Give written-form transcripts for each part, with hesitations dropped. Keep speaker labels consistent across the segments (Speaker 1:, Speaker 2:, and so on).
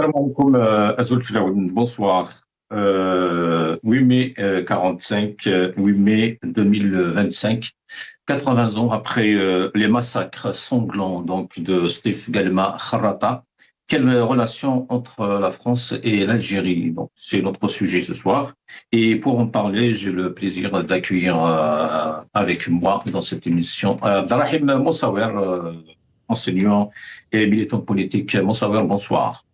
Speaker 1: Salam alaikum, Azul Filaoun, bonsoir. 8 mai 45, 8 mai 2025, 80 ans après les massacres sanglants donc de Steve Galma Kharrata. Quelle relation entre la France et l'Algérie? Donc, c'est notre sujet ce soir. Et pour en parler, j'ai le plaisir d'accueillir avec moi dans cette émission Abdelrahim Moussawer, enseignant et militant politique. Moussawer, bonsoir.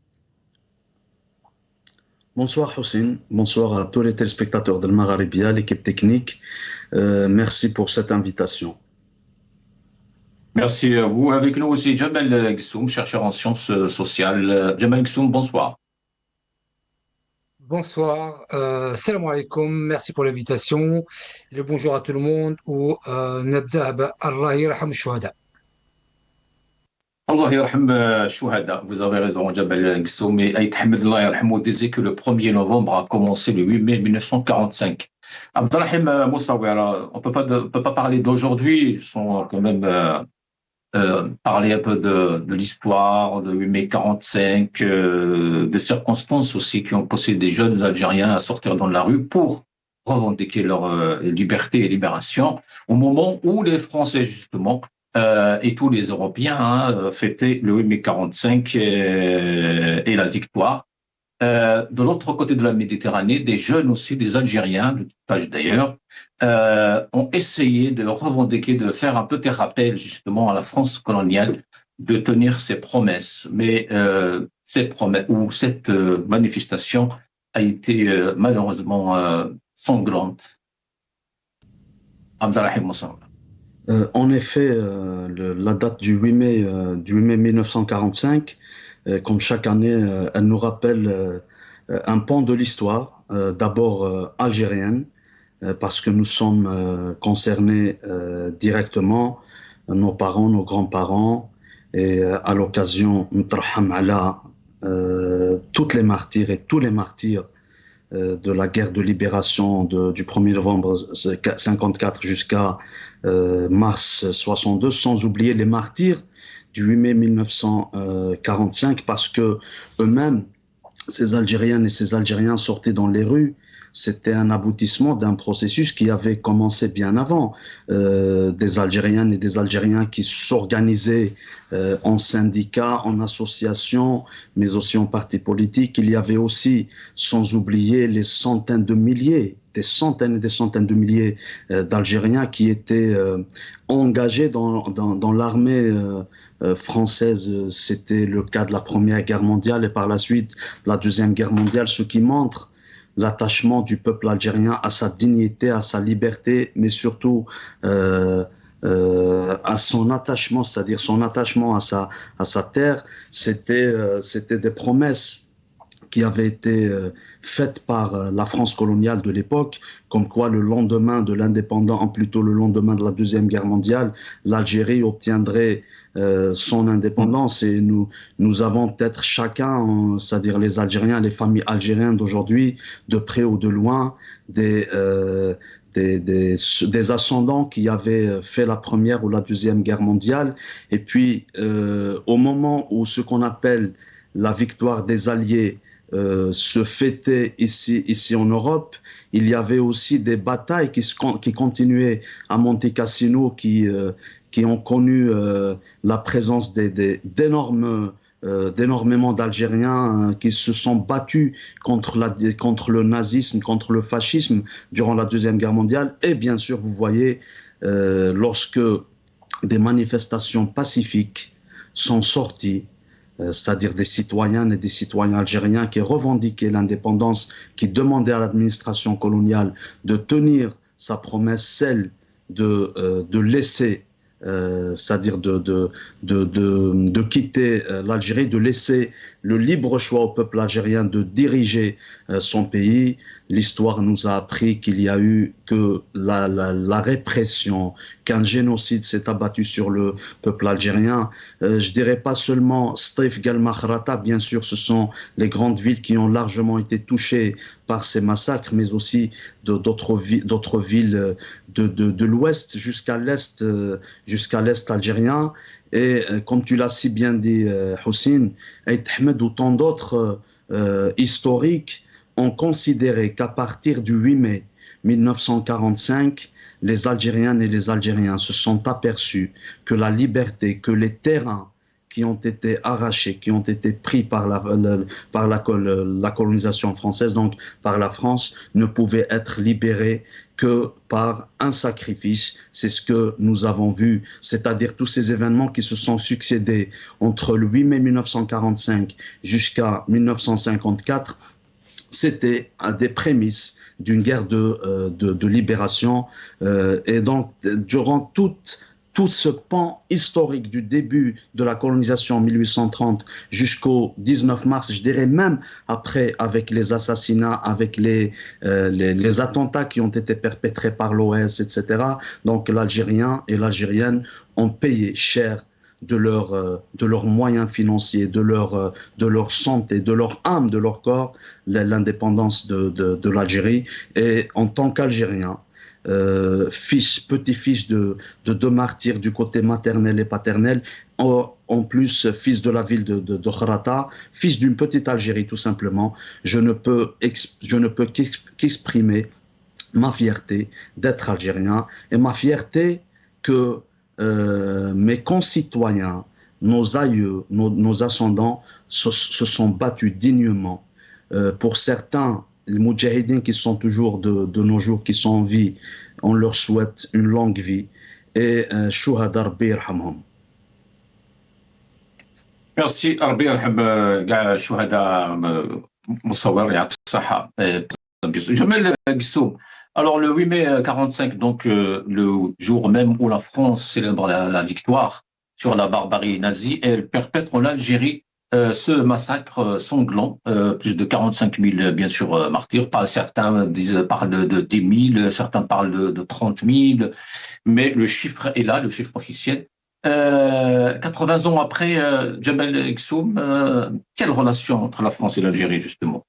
Speaker 2: Bonsoir Hossein, bonsoir à tous les téléspectateurs de Magharibia, l'équipe technique. Merci pour cette invitation.
Speaker 1: Merci à vous. Avec nous aussi Jamal Gsoum, chercheur en sciences sociales. Jamal Gsoum, bonsoir.
Speaker 3: Bonsoir, salam alaikum, merci pour l'invitation. Le bonjour à tout le monde ou نبدأ Allah يرحم الشهداء.
Speaker 1: Allah yarham shuhada. Vous avez raison, Jabal Gsoum. Et Aït Hamid Allah yarhamou disait que le 1er novembre a commencé le 8 mai 1945. Abdelrahim Moussawer, on peut pas parler d'aujourd'hui sans quand même parler un peu de l'histoire de 8 mai 45, des circonstances aussi qui ont poussé des jeunes Algériens à sortir dans la rue pour revendiquer leur liberté et libération, au moment où les Français, justement, et tous les Européens fêtaient le 8 mai 45 et la victoire. De l'autre côté de la Méditerranée, des jeunes aussi, des Algériens, de tout âge d'ailleurs, ont essayé de revendiquer, de faire un petit rappel justement à la France coloniale de tenir ses promesses. Mais cette promesse ou cette manifestation a été malheureusement sanglante. Abdelrahim Moussaoui.
Speaker 2: En effet, la date du 8 mai 1945, comme chaque année, elle nous rappelle un pan de l'histoire, d'abord algérienne, parce que nous sommes concernés directement, nos parents, nos grands-parents, et à l'occasion, نترحم على toutes les martyrs et tous les martyrs de la guerre de libération du 1er novembre 54 jusqu'à mars 62, sans oublier les martyrs du 8 mai 1945, parce que eux-mêmes, ces Algériennes et ces Algériens sortaient dans les rues. C'était un aboutissement d'un processus qui avait commencé bien avant. Des Algériennes et des Algériens qui s'organisaient en syndicats, en associations, mais aussi en partis politiques. Il y avait aussi, sans oublier, les centaines de milliers, des centaines et des centaines de milliers d'Algériens qui étaient engagés dans l'armée française. C'était le cas de la Première Guerre mondiale et par la suite de la Deuxième Guerre mondiale, ce qui montre l'attachement du peuple algérien à sa dignité, à sa liberté, mais surtout à son attachement, c'est-à-dire son attachement à sa terre. C'était des promesses qui avaient été faites par la France coloniale de l'époque, comme quoi le lendemain de l'indépendance, plutôt le lendemain de la Deuxième Guerre mondiale, l'Algérie obtiendrait son indépendance. Et nous avons peut-être chacun, c'est-à-dire les Algériens, les familles algériennes d'aujourd'hui, de près ou de loin, des ascendants qui avaient fait la Première ou la Deuxième Guerre mondiale. Et puis, au moment où ce qu'on appelle la victoire des Alliés se fêtait ici en Europe, il y avait aussi des batailles qui continuaient à Monte Cassino, qui ont connu la présence d'énormément d'Algériens qui se sont battus contre le nazisme, contre le fascisme durant la Deuxième Guerre mondiale. Et bien sûr, vous voyez, lorsque des manifestations pacifiques sont sorties, c'est-à-dire des citoyennes et des citoyens algériens qui revendiquaient l'indépendance, qui demandaient à l'administration coloniale de tenir sa promesse, celle de laisser, c'est-à-dire de quitter l'Algérie, de laisser le libre choix au peuple algérien de diriger son pays. L'histoire nous a appris qu'il y a eu que la répression, qu'un génocide s'est abattu sur le peuple algérien. Je dirais pas seulement Steve Galma Kharrata, bien sûr, ce sont les grandes villes qui ont largement été touchées par ces massacres, mais aussi d'autres villes de l'ouest jusqu'à l'est, jusqu'à l'Est algérien. Et comme tu l'as si bien dit, Houssine, Aït Ahmed ou tant d'autres historiques ont considéré qu'à partir du 8 mai 1945, les Algériennes et les Algériens se sont aperçus que la liberté, que les terrains qui ont été arrachés, qui ont été pris par la colonisation française, donc par la France, ne pouvaient être libérés que par un sacrifice. C'est ce que nous avons vu, c'est-à-dire tous ces événements qui se sont succédés entre le 8 mai 1945 jusqu'à 1954, c'était des prémices d'une guerre de libération. Et donc, durant tout ce pan historique du début de la colonisation en 1830 jusqu'au 19 mars, je dirais même après, avec les assassinats, avec les attentats qui ont été perpétrés par l'OS, etc. Donc l'Algérien et l'Algérienne ont payé cher de leurs moyens financiers, de leur santé, de leur âme, de leur corps, l'indépendance de l'Algérie. Et en tant qu'Algérien, petit-fils de deux martyrs du côté maternel et paternel, en plus fils de la ville de Kharata, fils d'une petite Algérie tout simplement, je ne peux qu'exprimer ma fierté d'être algérien et ma fierté que mes concitoyens, nos aïeux, nos ascendants se sont battus dignement. Pour certains, les moudjahidines qui sont toujours de nos jours, qui sont en vie, on leur souhaite une longue vie. Et Shuhada Rabbi yarhamhum.
Speaker 1: Merci ربي يرحم كاع الشهداء مصور يعطي الصحة. Jamel Guissoum. Alors le 8 mai 45, donc le jour même où la France célèbre la victoire sur la barbarie nazie, elle perpètre en Algérie ce massacre sanglant, plus de 45 000 bien sûr martyrs. Certains parlent de 10 000, certains parlent de 30 000, mais le chiffre est là, le chiffre officiel. 80 ans après, Jamel Guissoum, quelle relation entre la France et l'Algérie justement?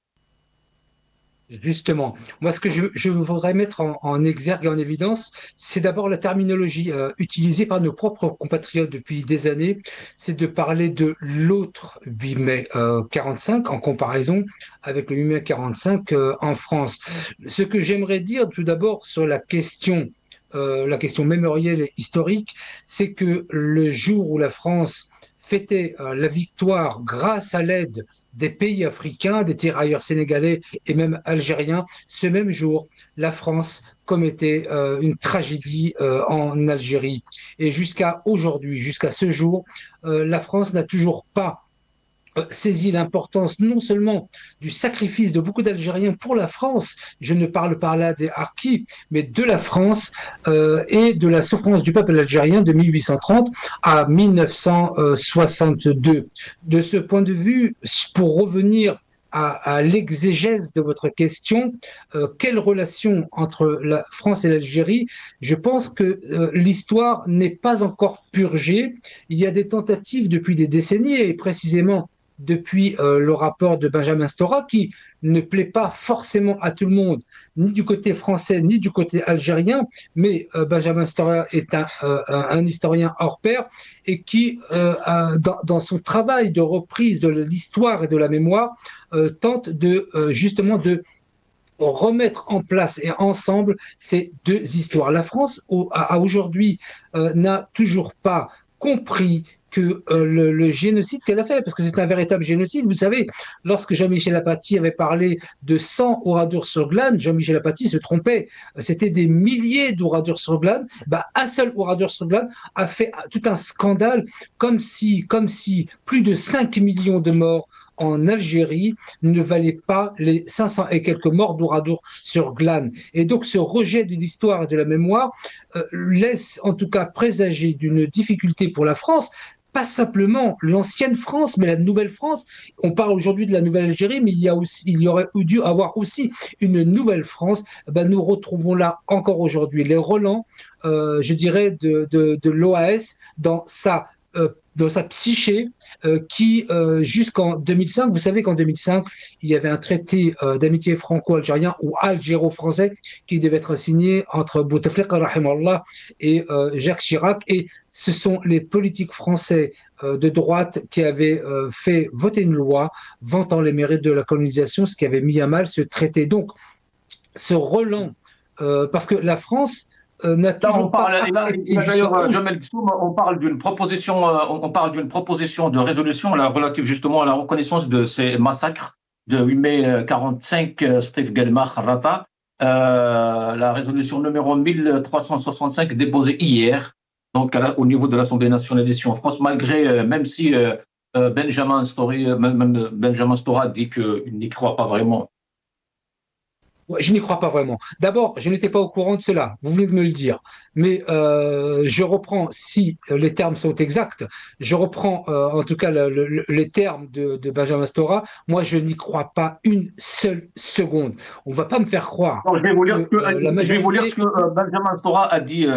Speaker 3: Justement, moi ce que je voudrais mettre en exergue et en évidence, c'est d'abord la terminologie utilisée par nos propres compatriotes depuis des années, c'est de parler de l'autre 8 mai 45 en comparaison avec le 8 mai 45 en France. Ce que j'aimerais dire tout d'abord sur la question mémorielle et historique, c'est que le jour où la France fêtait la victoire grâce à l'aide des pays africains, des tirailleurs sénégalais et même algériens, ce même jour, la France commettait une tragédie en Algérie. Et jusqu'à aujourd'hui, jusqu'à ce jour, la France n'a toujours pas saisi l'importance non seulement du sacrifice de beaucoup d'Algériens pour la France, je ne parle pas là des harkis, mais de la France et de la souffrance du peuple algérien de 1830 à 1962. De ce point de vue, pour revenir à l'exégèse de votre question, quelle relation entre la France et l'Algérie? Je pense que l'histoire n'est pas encore purgée. Il y a des tentatives depuis des décennies et précisément depuis le rapport de Benjamin Stora qui ne plaît pas forcément à tout le monde, ni du côté français, ni du côté algérien, mais Benjamin Stora est un historien hors pair et qui, dans son travail de reprise de l'histoire et de la mémoire, tente justement de remettre en place et ensemble ces deux histoires. La France, aujourd'hui, n'a toujours pas compris que le génocide qu'elle a fait, parce que c'est un véritable génocide. Vous savez, lorsque Jean-Michel Apathy avait parlé de 100 Oradour-sur-Glane, Jean-Michel Apathy se trompait. C'était des milliers d'Oradour-sur-Glane. Un seul Oradour-sur-Glane a fait tout un scandale, comme si plus de 5 millions de morts en Algérie ne valait pas les 500 et quelques morts d'Ouradour sur Glane. Et donc ce rejet de l'histoire et de la mémoire laisse en tout cas présager d'une difficulté pour la France, pas simplement l'ancienne France, mais la nouvelle France. On parle aujourd'hui de la nouvelle Algérie, mais il y aurait dû avoir aussi une nouvelle France. Nous retrouvons là encore aujourd'hui les relents, je dirais, de l'OAS dans sa dans sa psyché, qui, jusqu'en 2005, vous savez qu'en 2005, il y avait un traité d'amitié franco-algérien ou algéro-français qui devait être signé entre Bouteflika, rahimallah, et Jacques Chirac. Et ce sont les politiques français de droite qui avaient fait voter une loi vantant les mérites de la colonisation, ce qui avait mis à mal ce traité. Donc, ce relent, parce que la France n'a
Speaker 1: Là, on
Speaker 3: toujours pas
Speaker 1: parle,
Speaker 3: accepté
Speaker 1: d'ailleurs,
Speaker 3: jusqu'à
Speaker 1: Jamel Gsoum, on parle d'une proposition de résolution relative justement à la reconnaissance de ces massacres de 8 mai 45, Steve Gelma, Kharrata, la résolution numéro 1365 déposée hier, donc au niveau de l'Assemblée nationale ici en France, malgré, même si Benjamin Stora dit qu'il n'y croit pas vraiment.
Speaker 3: Ouais, je n'y crois pas vraiment. D'abord, je n'étais pas au courant de cela. Vous venez de me le dire. Mais je reprends, si les termes sont exacts, je reprends en tout cas les termes de Benjamin Stora. Moi, je n'y crois pas une seule seconde. On ne va pas me faire croire
Speaker 1: Non,
Speaker 3: que la
Speaker 1: je vais vous lire ce
Speaker 3: majorité.
Speaker 1: que Benjamin Stora a dit,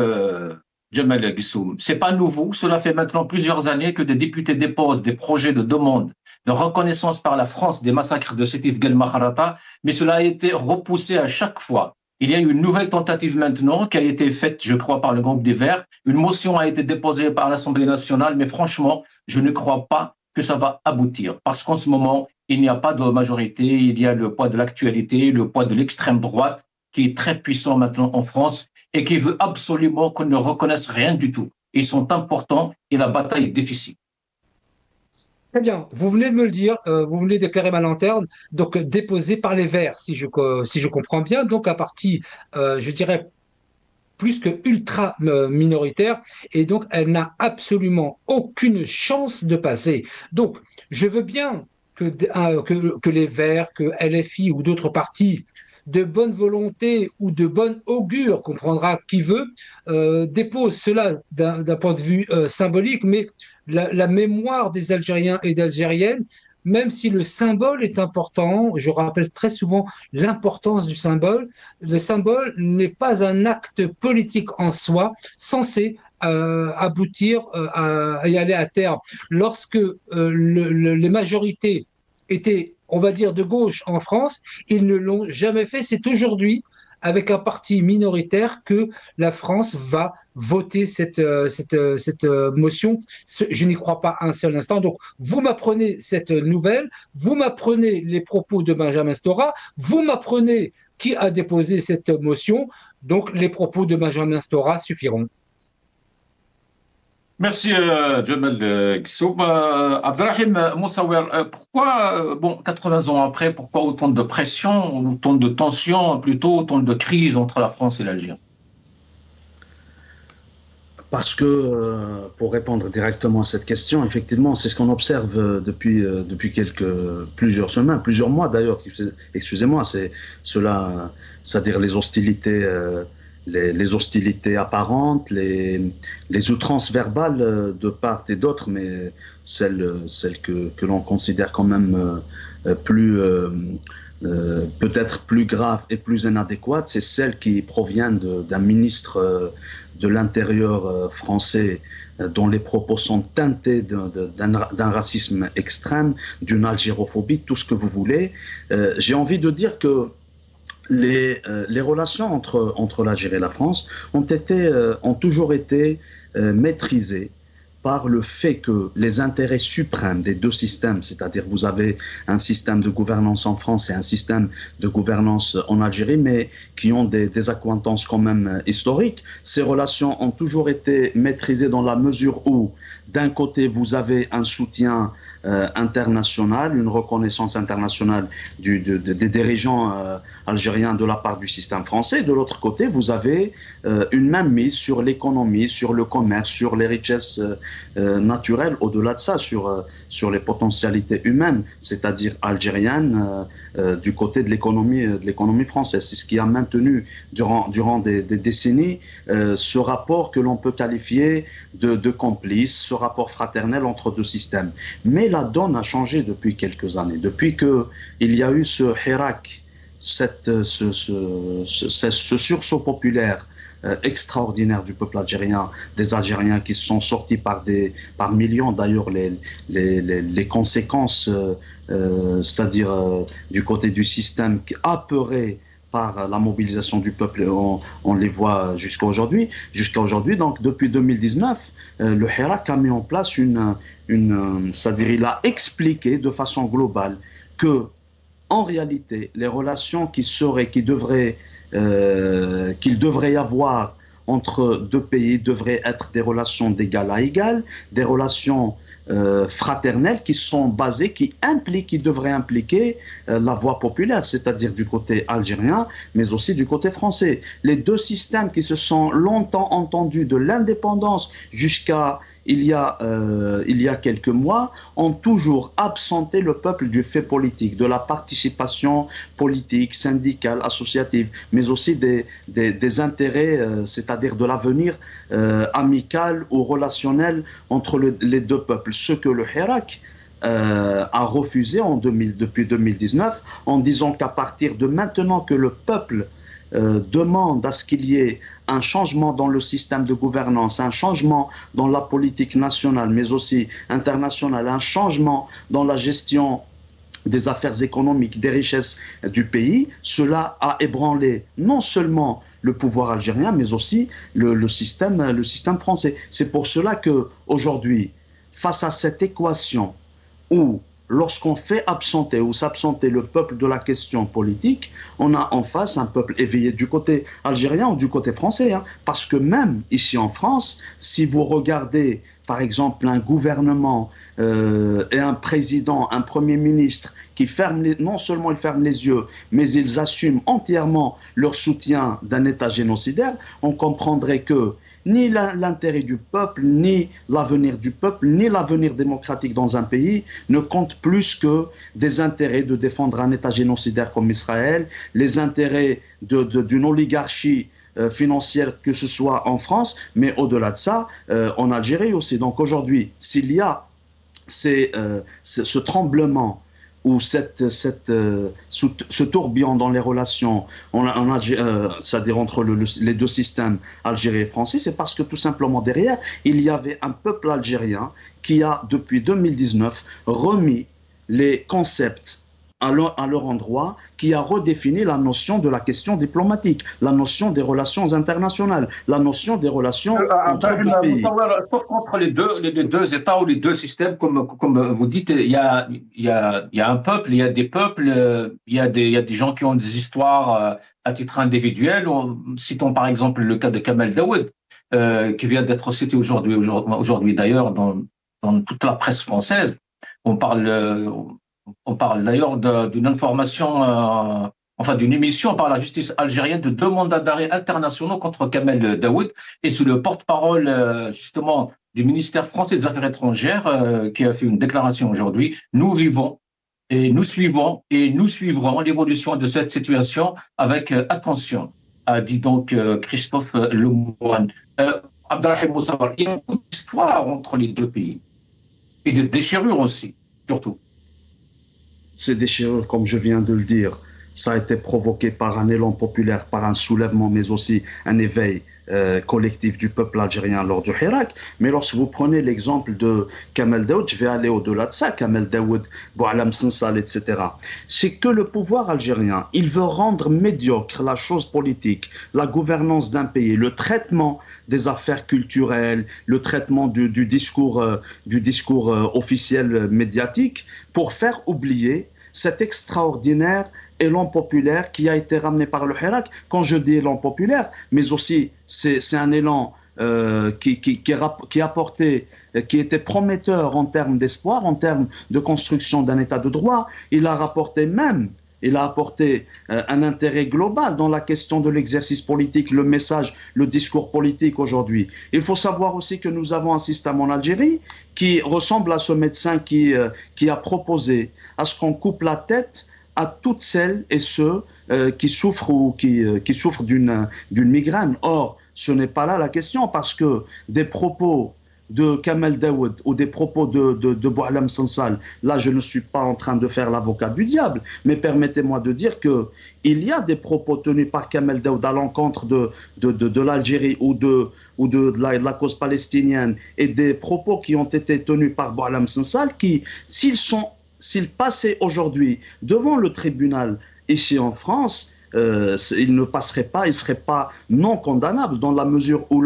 Speaker 1: Jamal Gsoum. C'est pas nouveau. Cela fait maintenant plusieurs années que des députés déposent des projets de demande de reconnaissance par la France des massacres de Sétif Guelma-Kharata, mais cela a été repoussé à chaque fois. Il y a eu une nouvelle tentative maintenant qui a été faite, je crois, par le groupe des Verts. Une motion a été déposée par l'Assemblée nationale, mais franchement, je ne crois pas que ça va aboutir. Parce qu'en ce moment, il n'y a pas de majorité, il y a le poids de l'actualité, le poids de l'extrême droite qui est très puissant maintenant en France et qui veut absolument qu'on ne reconnaisse rien du tout. Ils sont importants et la bataille est difficile.
Speaker 3: Très bien, vous venez de me le dire, vous venez d'éclairer ma lanterne, donc déposé par les Verts, si je comprends bien, donc à partie, je dirais, plus que ultra minoritaire, et donc elle n'a absolument aucune chance de passer. Donc, je veux bien que les Verts, que LFI ou d'autres partis de bonne volonté ou de bonne augure, comprendra qui veut, déposent cela d'un point de vue symbolique, mais la mémoire des Algériens et d'Algériennes, même si le symbole est important, je rappelle très souvent l'importance du symbole, le symbole n'est pas un acte politique en soi censé aboutir à y aller à terme. Lorsque les majorités étaient, on va dire, de gauche en France, ils ne l'ont jamais fait. C'est aujourd'hui, avec un parti minoritaire, que la France va voter cette motion. Je n'y crois pas un seul instant. Donc, vous m'apprenez cette nouvelle, vous m'apprenez les propos de Benjamin Stora, vous m'apprenez qui a déposé cette motion. Donc, les propos de Benjamin Stora suffiront.
Speaker 1: Merci, Jamal Gsoum. Abdelrahim Moussaouer, pourquoi, bon, 80 ans après, pourquoi autant de pression, autant de tensions, plutôt autant de crises entre la France et l'Algérie?
Speaker 2: Parce que, pour répondre directement à cette question, effectivement, c'est ce qu'on observe depuis plusieurs semaines, plusieurs mois d'ailleurs, excusez-moi, c'est cela, c'est-à-dire les hostilités, les hostilités apparentes, les outrances verbales de part et d'autre, mais celles que l'on considère quand même plus peut-être plus grave et plus inadéquate, c'est celle qui provient d'un ministre de l'Intérieur français dont les propos sont teintés d'un racisme extrême, d'une algérophobie, tout ce que vous voulez. J'ai envie de dire que les relations entre l'Algérie et la France ont toujours été maîtrisées par le fait que les intérêts suprêmes des deux systèmes, c'est-à-dire vous avez un système de gouvernance en France et un système de gouvernance en Algérie, mais qui ont des accointances quand même historiques, ces relations ont toujours été maîtrisées dans la mesure où, d'un côté, vous avez un soutien international, une reconnaissance internationale des dirigeants algériens de la part du système français. De l'autre côté, vous avez une mainmise sur l'économie, sur le commerce, sur les richesses naturelles, au-delà de ça, sur les potentialités humaines, c'est-à-dire algériennes, du côté de l'économie française. C'est ce qui a maintenu durant des décennies ce rapport que l'on peut qualifier de complice, ce rapport fraternel entre deux systèmes. Mais la donne a changé depuis quelques années. Depuis qu'il y a eu ce Hirak, ce sursaut populaire extraordinaire du peuple algérien, des Algériens qui sont sortis par millions. D'ailleurs, les conséquences, c'est-à-dire du côté du système apeuré par la mobilisation du peuple, on les voit jusqu'à aujourd'hui. Donc, depuis 2019, le Hirak a mis en place c'est-à-dire il a expliqué de façon globale que, en réalité, les relations qu'il devrait y avoir entre deux pays devraient être des relations d'égal à égal, des relations fraternelles qui devraient impliquer la voix populaire, c'est-à-dire du côté algérien, mais aussi du côté français. Les deux systèmes qui se sont longtemps entendus de l'indépendance jusqu'à il y a quelques mois, ont toujours absenté le peuple du fait politique, de la participation politique, syndicale, associative, mais aussi des intérêts, c'est-à-dire de l'avenir amical ou relationnel entre les deux peuples. Ce que le Hirak a refusé depuis 2019, en disant qu'à partir de maintenant que le peuple demande à ce qu'il y ait un changement dans le système de gouvernance, un changement dans la politique nationale, mais aussi internationale, un changement dans la gestion des affaires économiques, des richesses du pays, cela a ébranlé non seulement le pouvoir algérien, mais aussi le système français. C'est pour cela qu'aujourd'hui, face à cette équation où lorsqu'on fait absenter ou s'absenter le peuple de la question politique, on a en face un peuple éveillé du côté algérien ou du côté français. Parce que même ici en France, si vous regardez par exemple un gouvernement et un président, un premier ministre qui non seulement ils ferment les yeux, mais ils assument entièrement leur soutien d'un État génocidaire, on comprendrait que ni l'intérêt du peuple, ni l'avenir du peuple, ni l'avenir démocratique dans un pays ne compte plus que des intérêts de défendre un État génocidaire comme Israël, les intérêts d'une oligarchie financière, que ce soit en France, mais au-delà de ça, en Algérie aussi. Donc aujourd'hui, s'il y a ce tremblement ou ce tourbillon dans les relations, c'est-à-dire entre les deux systèmes algérien et français, c'est parce que tout simplement derrière, il y avait un peuple algérien qui a, depuis 2019, remis les concepts à leur endroit, qui a redéfini la notion de la question diplomatique, la notion des relations internationales, la notion des relations entre deux pays.
Speaker 1: Sauf qu'entre les deux États ou les deux systèmes, comme vous dites, il y a un peuple, il y a des peuples, il y a des gens qui ont des histoires à titre individuel. Citons par exemple le cas de Kamel Daoud, qui vient d'être cité aujourd'hui d'ailleurs dans toute la presse française. On parle d'ailleurs d'une information, d'une émission par la justice algérienne de 2 mandats d'arrêt internationaux contre Kamel Daoud, et sous le porte-parole justement du ministère français des Affaires étrangères qui a fait une déclaration aujourd'hui. Nous vivons et nous suivons et nous suivrons l'évolution de cette situation avec attention, a dit donc Christophe Lemoine. Abdelrahim Moussaoui, il y a beaucoup d'histoire entre les deux pays et de déchirures aussi, surtout.
Speaker 2: Ces déchirures, comme je viens de le dire, ça a été provoqué par un élan populaire, par un soulèvement, mais aussi un éveil collectif du peuple algérien lors du Hirak. Mais lorsque vous prenez l'exemple de Kamel Daoud, je vais aller au-delà de ça, Kamel Daoud, Boualam Sinsal, etc. C'est que le pouvoir algérien, il veut rendre médiocre la chose politique, la gouvernance d'un pays, le traitement des affaires culturelles, le traitement du discours officiel médiatique, pour faire oublier cet extraordinaire élan populaire qui a été ramené par le Hirak. Quand je dis élan populaire, mais aussi c'est un élan qui apportait, qui était prometteur en termes d'espoir, en termes de construction d'un état de droit. Il a apporté un intérêt global dans la question de l'exercice politique, le message, le discours politique aujourd'hui. Il faut savoir aussi que nous avons un système en Algérie qui ressemble à ce médecin qui a proposé à ce qu'on coupe la tête à toutes celles et ceux qui souffrent d'une migraine. Or, ce n'est pas là la question, parce que des propos de Kamel Daoud ou des propos de Boualem Sansal, là je ne suis pas en train de faire l'avocat du diable, mais permettez-moi de dire qu'il y a des propos tenus par Kamel Daoud à l'encontre de l'Algérie ou de la cause palestinienne, et des propos qui ont été tenus par Boualem Sansal qui, s'ils passaient aujourd'hui devant le tribunal ici en France, il ne passerait pas, il ne serait pas non condamnable, dans la mesure où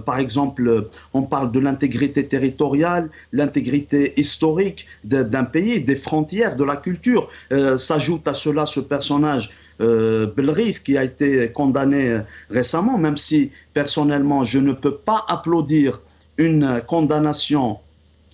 Speaker 2: par exemple, on parle de l'intégrité territoriale, l'intégrité historique d'un pays, des frontières, de la culture. S'ajoute à cela ce personnage Belrif, qui a été condamné récemment, même si personnellement je ne peux pas applaudir une condamnation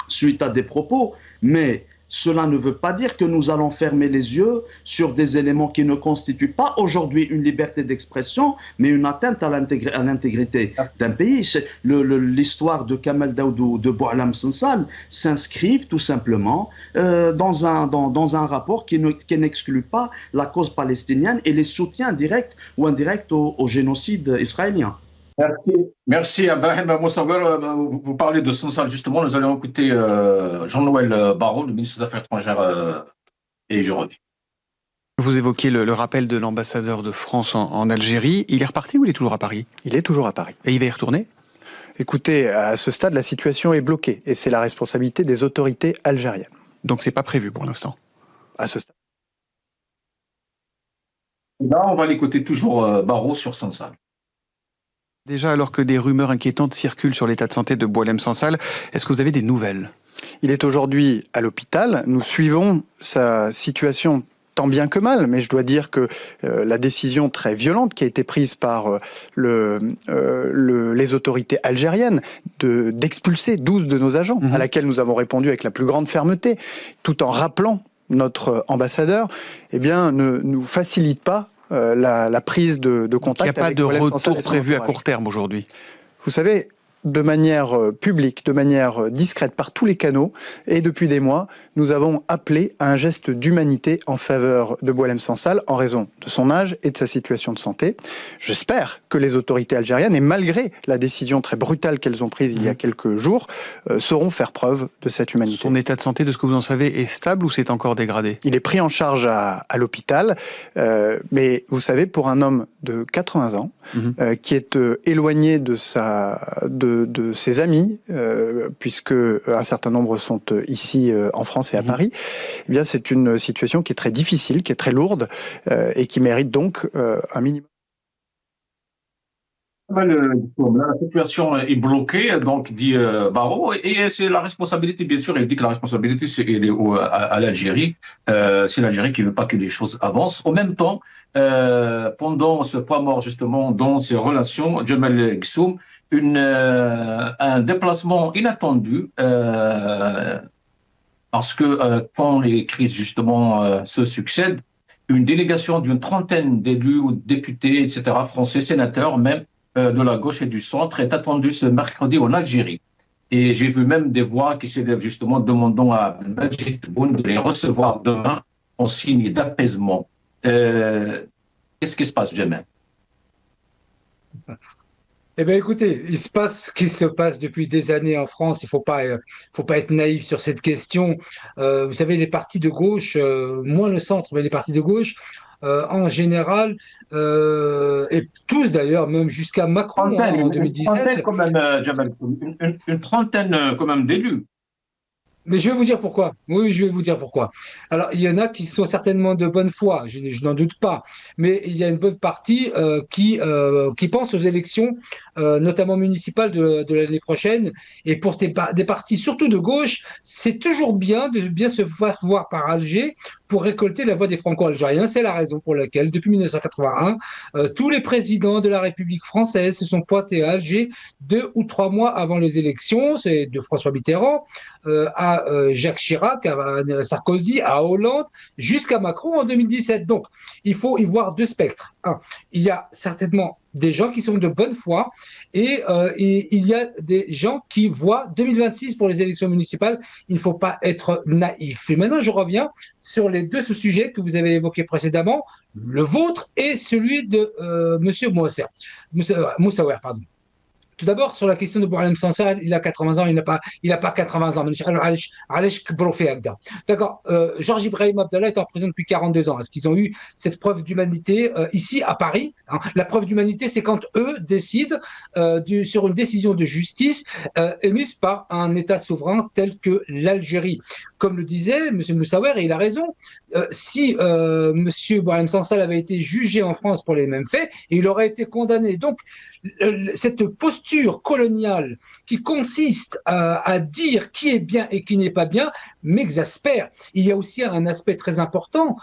Speaker 2: suite à des propos, mais cela ne veut pas dire que nous allons fermer les yeux sur des éléments qui ne constituent pas aujourd'hui une liberté d'expression, mais une atteinte à l'intégrité d'un pays. L'histoire de Kamel Daoud ou de Boualem Sansal s'inscrivent tout simplement dans un rapport qui n'exclut pas la cause palestinienne et les soutiens directs ou indirects au génocide israélien.
Speaker 1: Merci Abdelrahim Moussaouer. Vous parlez de Sansal, justement. Nous allons écouter Jean-Noël Barrot, le ministre des Affaires étrangères, et je reviens.
Speaker 4: Vous évoquez le rappel de l'ambassadeur de France en Algérie. Il est reparti ou il est toujours à Paris ?
Speaker 5: Il est toujours à Paris.
Speaker 4: Et il va y retourner ?
Speaker 5: Écoutez, à ce stade, la situation est bloquée et c'est la responsabilité des autorités algériennes.
Speaker 4: Donc c'est pas prévu pour l'instant ?
Speaker 5: À ce stade.
Speaker 1: Là, on va l'écouter toujours Barrot sur Sansal.
Speaker 4: Déjà, alors que des rumeurs inquiétantes circulent sur l'état de santé de Boualem Sansal, est-ce que vous avez des nouvelles ?
Speaker 5: Il est aujourd'hui à l'hôpital. Nous suivons sa situation tant bien que mal, mais je dois dire que la décision très violente qui a été prise par les autorités algériennes d'expulser 12 de nos agents, à laquelle nous avons répondu avec la plus grande fermeté, tout en rappelant notre ambassadeur, eh bien, ne nous facilite pas la prise de contact.
Speaker 4: Il n'y a pas de retour prévu à court terme aujourd'hui.
Speaker 5: Vous savez, de manière publique, de manière discrète, par tous les canaux, et depuis des mois, nous avons appelé à un geste d'humanité en faveur de Boualem Sansal en raison de son âge et de sa situation de santé. J'espère que les autorités algériennes, et malgré la décision très brutale qu'elles ont prise il y a quelques jours, sauront faire preuve de cette humanité.
Speaker 4: Son état de santé, de ce que vous en savez, est stable ou c'est encore dégradé ?
Speaker 5: Il est pris en charge à l'hôpital, mais vous savez, pour un homme de 80 ans, qui est éloigné de ses amis, puisque un certain nombre sont ici en France et à Paris, eh bien c'est une situation qui est très difficile, qui est très lourde et qui mérite donc un minimum.
Speaker 1: La situation est bloquée, donc dit Barrot, et c'est la responsabilité, bien sûr, il dit que la responsabilité c'est à l'Algérie, c'est l'Algérie qui ne veut pas que les choses avancent. En même temps, pendant ce poids mort justement dans ces relations, Djemal Ghessoum, un déplacement inattendu, parce que quand les crises justement se succèdent, une délégation d'une trentaine d'élus ou de députés, etc., français, sénateurs même, de la gauche et du centre est attendue ce mercredi en Algérie. Et j'ai vu même des voix qui s'élèvent justement demandant à Majid Tebboune de les recevoir demain en signe d'apaisement. Qu'est-ce qui se passe, Djemal ?
Speaker 3: Eh bien, écoutez, il se passe ce qui se passe depuis des années en France. Il faut pas être naïf sur cette question. Vous savez, les partis de gauche, moins le centre, mais les partis de gauche, en général, et tous d'ailleurs, même jusqu'à Macron en 2017.
Speaker 1: Une trentaine quand même d'élus.
Speaker 3: Mais je vais vous dire pourquoi. Oui, je vais vous dire pourquoi. Alors, il y en a qui sont certainement de bonne foi, je n'en doute pas. Mais il y a une bonne partie qui pense aux élections, notamment municipales de l'année prochaine. Et pour des partis, surtout de gauche, c'est toujours bien de bien se faire voir par Alger pour récolter la voix des Franco-Algériens. C'est la raison pour laquelle, depuis 1981, tous les présidents de la République française se sont pointés à Alger 2 ou 3 mois avant les élections. C'est de François Mitterrand à Jacques Chirac, à Sarkozy, à Hollande, jusqu'à Macron en 2017. Donc, il faut y voir deux spectres. Un, il y a certainement des gens qui sont de bonne foi et il y a des gens qui voient 2026 pour les élections municipales. Il ne faut pas être naïf. Et maintenant, je reviens sur les deux sous-sujets que vous avez évoqués précédemment, le vôtre et celui de M. Moussaouer. tout d'abord, sur la question de Boualem Sansal, il a 80 ans, il n'a pas 80 ans. D'accord. Georges Ibrahim Abdallah est en prison depuis 42 ans. Est-ce qu'ils ont eu cette preuve d'humanité ici à Paris, hein? La preuve d'humanité, c'est quand eux décident sur une décision de justice émise par un État souverain tel que l'Algérie. Comme le disait M. Moussaouer, et il a raison, si M. Boualem Sansal avait été jugé en France pour les mêmes faits, il aurait été condamné. Donc, cette posture coloniale qui consiste à dire qui est bien et qui n'est pas bien m'exaspère. Il y a aussi un aspect très important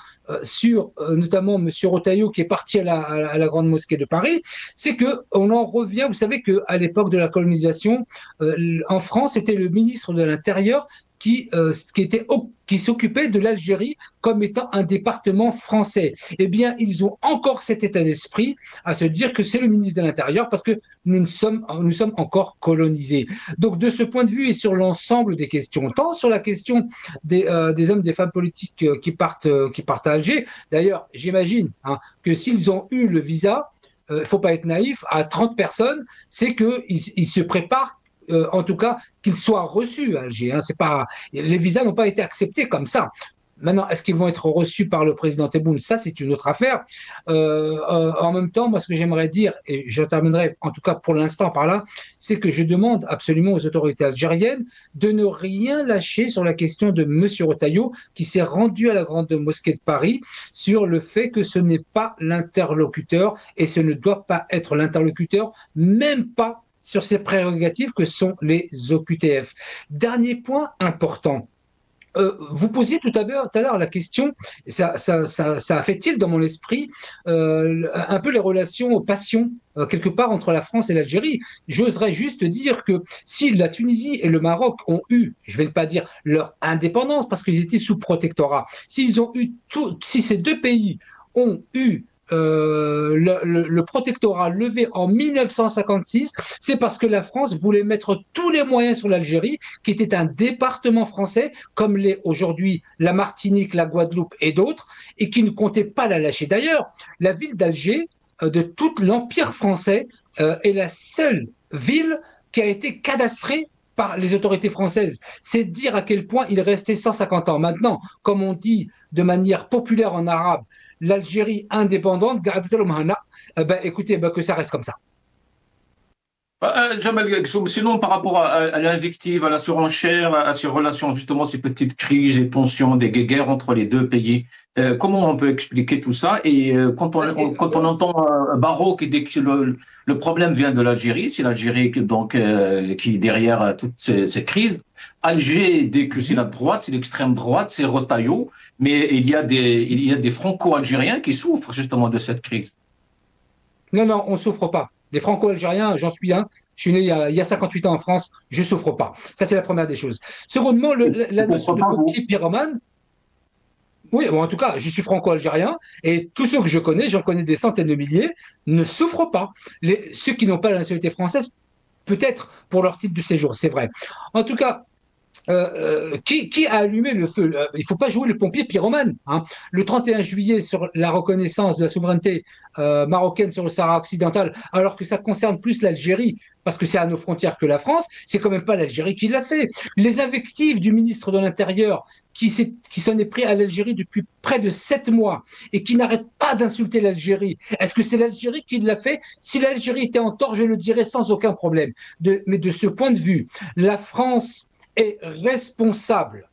Speaker 3: sur notamment M. Retailleau qui est parti à la Grande Mosquée de Paris, c'est qu'on en revient, vous savez qu'à l'époque de la colonisation, en France, c'était le ministre de l'Intérieur qui s'occupait de l'Algérie comme étant un département français. Eh bien, ils ont encore cet état d'esprit à se dire que c'est le ministre de l'Intérieur parce que nous sommes encore colonisés. Donc, de ce point de vue et sur l'ensemble des questions, tant sur la question des hommes, des femmes politiques qui partent à Alger, d'ailleurs, j'imagine que s'ils ont eu le visa, il ne faut pas être naïf, à 30 personnes, c'est qu'ils se préparent en tout cas, qu'ils soient reçus à Alger. Les visas n'ont pas été acceptés comme ça. Maintenant, est-ce qu'ils vont être reçus par le président Tebboune? Ça, c'est une autre affaire. En même temps, moi, ce que j'aimerais dire, et je terminerai en tout cas pour l'instant par là, c'est que je demande absolument aux autorités algériennes de ne rien lâcher sur la question de M. Retailleau, qui s'est rendu à la Grande Mosquée de Paris sur le fait que ce n'est pas l'interlocuteur et ce ne doit pas être l'interlocuteur, même pas sur ces prérogatives que sont les OQTF. Dernier point important. Vous posiez tout à l'heure la question, ça a fait tilt dans mon esprit, un peu les relations passion quelque part entre la France et l'Algérie. J'oserais juste dire que si la Tunisie et le Maroc ont eu, je ne vais pas dire leur indépendance parce qu'ils étaient sous protectorat, si ces deux pays ont eu le protectorat levé en 1956, c'est parce que la France voulait mettre tous les moyens sur l'Algérie, qui était un département français, comme l'est aujourd'hui la Martinique, la Guadeloupe et d'autres, et qui ne comptait pas la lâcher. D'ailleurs, la ville d'Alger, de tout l'Empire français, est la seule ville qui a été cadastrée par les autorités françaises. C'est dire à quel point il restait 150 ans. Maintenant, comme on dit de manière populaire en arabe, l'Algérie indépendante, écoutez, que ça reste comme ça.
Speaker 1: Jamal Ghassoum, sinon par rapport à l'invective, à la surenchère, à ces relations, justement, ces petites crises et tensions, des guerres entre les deux pays, comment on peut expliquer tout ça? Et quand on entend Barrot qui dit que le problème vient de l'Algérie, c'est l'Algérie donc qui est derrière toutes ces crises. Alger dit que c'est la droite, c'est l'extrême droite, c'est Retailleau, mais il y a des franco-algériens qui souffrent justement de cette crise.
Speaker 3: Non, on ne souffre pas. Les franco-algériens, j'en suis un. Je suis né il y a 58 ans en France, je ne souffre pas. Ça, c'est la première des choses. Secondement, la notion de pompier pyromane. Oui, bon, en tout cas, je suis franco-algérien et tous ceux que je connais, j'en connais des centaines de milliers, ne souffrent pas. Ceux qui n'ont pas la nationalité française, peut-être pour leur titre de séjour, c'est vrai. En tout cas, qui a allumé le feu? Il ne faut pas jouer le pompier pyromane. Le 31 juillet, sur la reconnaissance de la souveraineté marocaine sur le Sahara occidental, alors que ça concerne plus l'Algérie, parce que c'est à nos frontières que la France, c'est quand même pas l'Algérie qui l'a fait. Les invectives du ministre de l'Intérieur, qui s'en est pris à l'Algérie depuis près de 7 mois et qui n'arrête pas d'insulter l'Algérie. Est-ce que c'est l'Algérie qui l'a fait? Si l'Algérie était en tort, je le dirais sans aucun problème. Mais de ce point de vue, la France est responsable.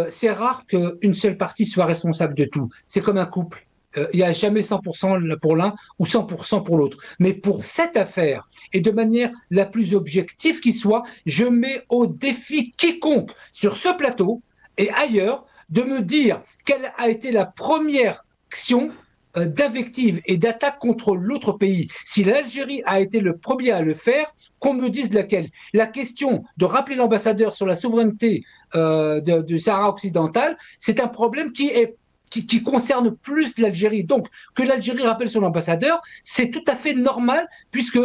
Speaker 3: C'est rare qu'une seule partie soit responsable de tout. C'est comme un couple. Il n'y a jamais 100% pour l'un ou 100% pour l'autre. Mais pour cette affaire, et de manière la plus objective qui soit, je mets au défi quiconque sur ce plateau et ailleurs de me dire quelle a été la première action d'invective et d'attaque contre l'autre pays. Si l'Algérie a été le premier à le faire, qu'on me dise laquelle. La question de rappeler l'ambassadeur sur la souveraineté du Sahara occidental, c'est un problème qui concerne plus l'Algérie. Donc, que l'Algérie rappelle son ambassadeur, c'est tout à fait normal, puisque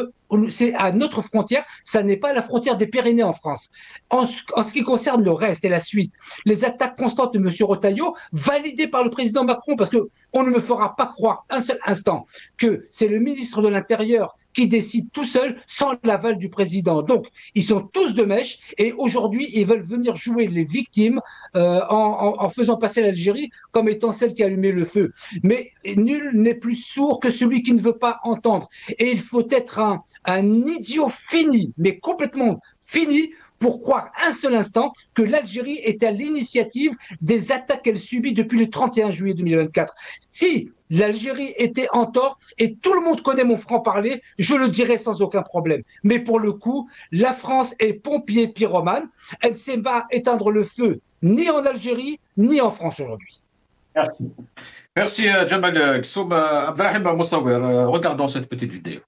Speaker 3: c'est à notre frontière, ça n'est pas la frontière des Pyrénées en France. En ce qui concerne le reste et la suite, les attaques constantes de M. Retailleau, validées par le président Macron, parce qu'on ne me fera pas croire un seul instant que c'est le ministre de l'Intérieur qui décide tout seul sans l'aval du président. Donc, ils sont tous de mèche et aujourd'hui, ils veulent venir jouer les victimes en faisant passer l'Algérie comme étant celle qui a allumé le feu. Mais nul n'est plus sourd que celui qui ne veut pas entendre. Et il faut être un idiot fini, mais complètement fini, pour croire un seul instant que l'Algérie est à l'initiative des attaques qu'elle subit depuis le 31 juillet 2024. Si l'Algérie était en tort, et tout le monde connaît mon franc-parler, je le dirais sans aucun problème. Mais pour le coup, la France est pompier pyromane, elle ne sait pas éteindre le feu ni en Algérie, ni en France aujourd'hui.
Speaker 1: Merci. Merci Jamal Gssoum. Abdelrahim Moussaouer, regardons cette petite vidéo.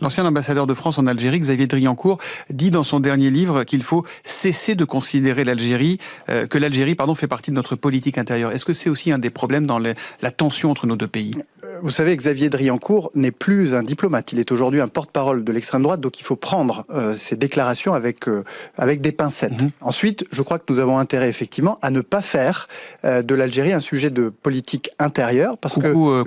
Speaker 4: L'ancien ambassadeur de France en Algérie, Xavier Driancourt, dit dans son dernier livre qu'il faut cesser de considérer que l'Algérie fait partie de notre politique intérieure. Est-ce que c'est aussi un des problèmes dans la tension entre nos deux pays ?
Speaker 5: Vous savez, Xavier Driancourt n'est plus un diplomate. Il est aujourd'hui un porte-parole de l'extrême droite, donc il faut prendre ses déclarations avec des pincettes. Ensuite, je crois que nous avons intérêt effectivement à ne pas faire de l'Algérie un sujet de politique intérieure, parce que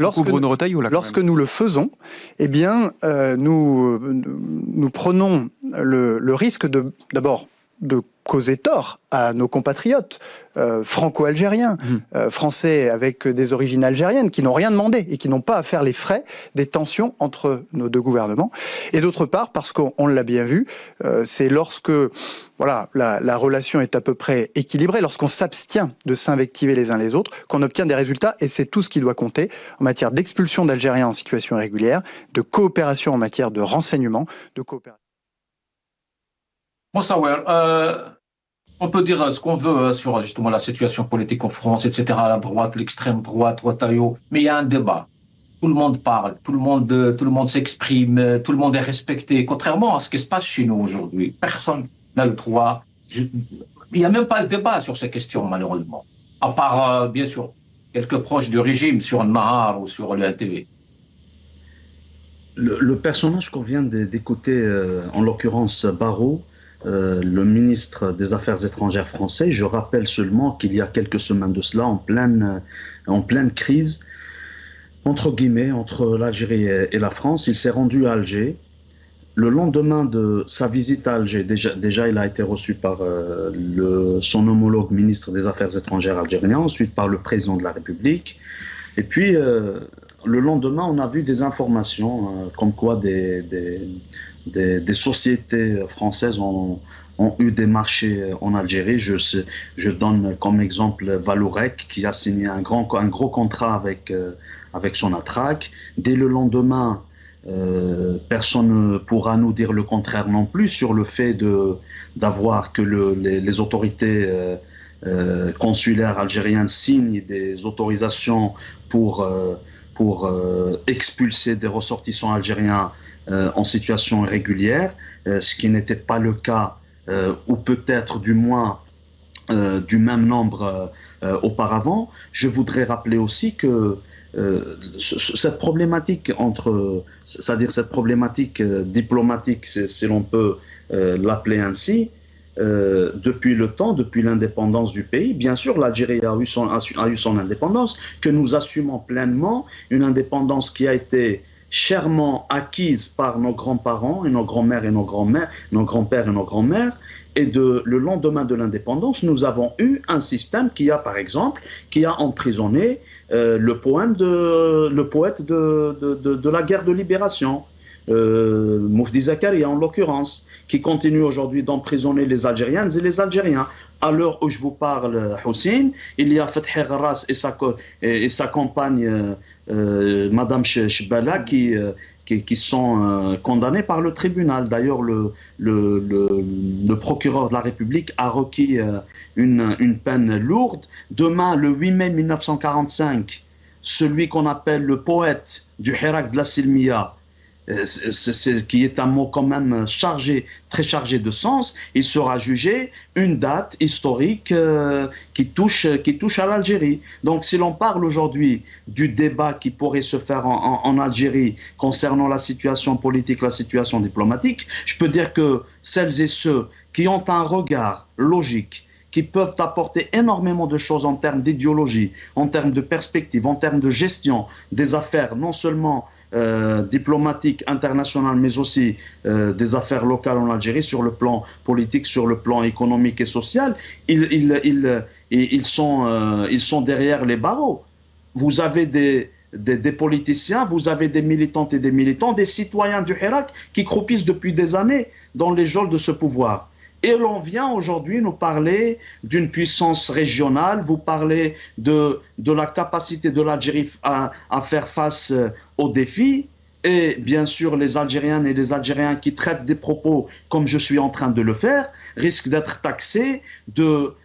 Speaker 5: lorsque nous le faisons, eh bien, nous prenons le risque d'abord de causer tort à nos compatriotes franco-algériens, français avec des origines algériennes, qui n'ont rien demandé et qui n'ont pas à faire les frais des tensions entre nos deux gouvernements. Et d'autre part, parce qu'on l'a bien vu, c'est lorsque la relation est à peu près équilibrée, lorsqu'on s'abstient de s'invectiver les uns les autres, qu'on obtient des résultats, et c'est tout ce qui doit compter en matière d'expulsion d'Algériens en situation irrégulière, de coopération en matière de renseignement, de coopération.
Speaker 1: Moussaouer, on peut dire ce qu'on veut sur justement la situation politique en France, etc., la droite, l'extrême droite, Rotaillot, mais il y a un débat. Tout le monde parle, tout le monde s'exprime, tout le monde est respecté, contrairement à ce qui se passe chez nous aujourd'hui. Personne n'a le droit. Il n'y a même pas de débat sur ces questions, malheureusement, à part, bien sûr, quelques proches du régime sur Nahar ou sur le NTV.
Speaker 2: Le personnage qu'on vient d'écouter, en l'occurrence Barrot, le ministre des Affaires étrangères français, je rappelle seulement qu'il y a quelques semaines de cela, en pleine crise, entre guillemets, entre l'Algérie et la France, il s'est rendu à Alger. Le lendemain de sa visite à Alger, déjà il a été reçu par son homologue ministre des Affaires étrangères algérien, ensuite par le président de la République. Et puis, le lendemain, on a vu des informations comme quoi des sociétés françaises ont eu des marchés en Algérie. Je donne comme exemple Vallourec, qui a signé un gros contrat avec Sonatrach. Dès le lendemain, personne ne pourra nous dire le contraire non plus sur le fait d'avoir que les autorités consulaires algériennes signent des autorisations pour expulser des ressortissants algériens en situation irrégulière, ce qui n'était pas le cas, ou peut-être du moins du même nombre auparavant. Je voudrais rappeler aussi que cette problématique c'est-à-dire cette problématique diplomatique, si l'on peut l'appeler ainsi, depuis l'indépendance du pays. Bien sûr, l'Algérie a eu son indépendance, que nous assumons pleinement, une indépendance qui a été chèrement acquise par nos grands-parents et nos grands-mères et nos grands-mères, nos grands-pères et nos grands-mères. Et le lendemain de l'indépendance, nous avons eu un système qui a emprisonné le poète de la guerre de libération, Moufdi Zakaria en l'occurrence, qui continue aujourd'hui d'emprisonner les Algériennes et les Algériens. À l'heure où je vous parle, Hussein, il y a Fethi Gharras et sa compagne Madame Chebala qui sont condamnés par le tribunal. D'ailleurs, le procureur de la République a requis une peine lourde. Demain, le 8 mai 1945, celui qu'on appelle le poète du Hirak de la Silmiya, qui est un mot quand même très chargé de sens, il sera jugé, une date historique qui touche à l'Algérie. Donc si l'on parle aujourd'hui du débat qui pourrait se faire en Algérie concernant la situation politique, la situation diplomatique, je peux dire que celles et ceux qui ont un regard logique, qui peuvent apporter énormément de choses en termes d'idéologie, en termes de perspective, en termes de gestion des affaires, non seulement diplomatiques, internationales, mais aussi des affaires locales en Algérie, sur le plan politique, sur le plan économique et social, ils sont derrière les barreaux. Vous avez des politiciens, vous avez des militantes et des militants, des citoyens du Hirak qui croupissent depuis des années dans les geôles de ce pouvoir. Et l'on vient aujourd'hui nous parler d'une puissance régionale, vous parlez de la capacité de l'Algérie à faire face aux défis. Et bien sûr, les Algériennes et les Algériens qui traitent des propos comme je suis en train de le faire risquent d'être taxés de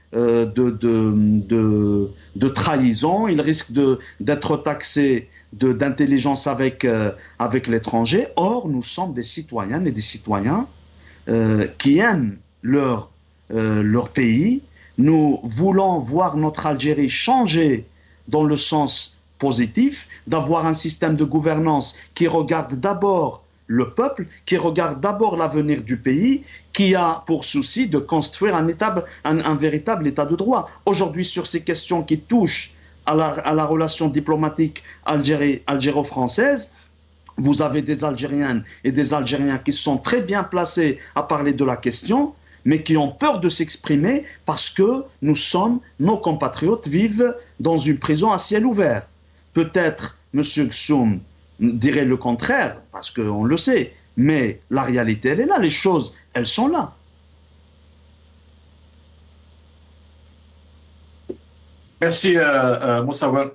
Speaker 2: trahison, ils risquent d'être taxés d'intelligence avec l'étranger. Or, nous sommes des citoyennes et des citoyens qui aiment leur pays. Nous voulons voir notre Algérie changer dans le sens positif, d'avoir un système de gouvernance qui regarde d'abord le peuple, qui regarde d'abord l'avenir du pays, qui a pour souci de construire un véritable état de droit. Aujourd'hui, sur ces questions qui touchent à la relation diplomatique algéro-française, vous avez des Algériennes et des Algériens qui sont très bien placés à parler de la question, mais qui ont peur de s'exprimer parce que nos compatriotes vivent dans une prison à ciel ouvert. Peut-être M. Gsum dirait le contraire, parce qu'on le sait, mais la réalité, elle est là, les choses, elles sont là.
Speaker 1: Merci, Moussaouer.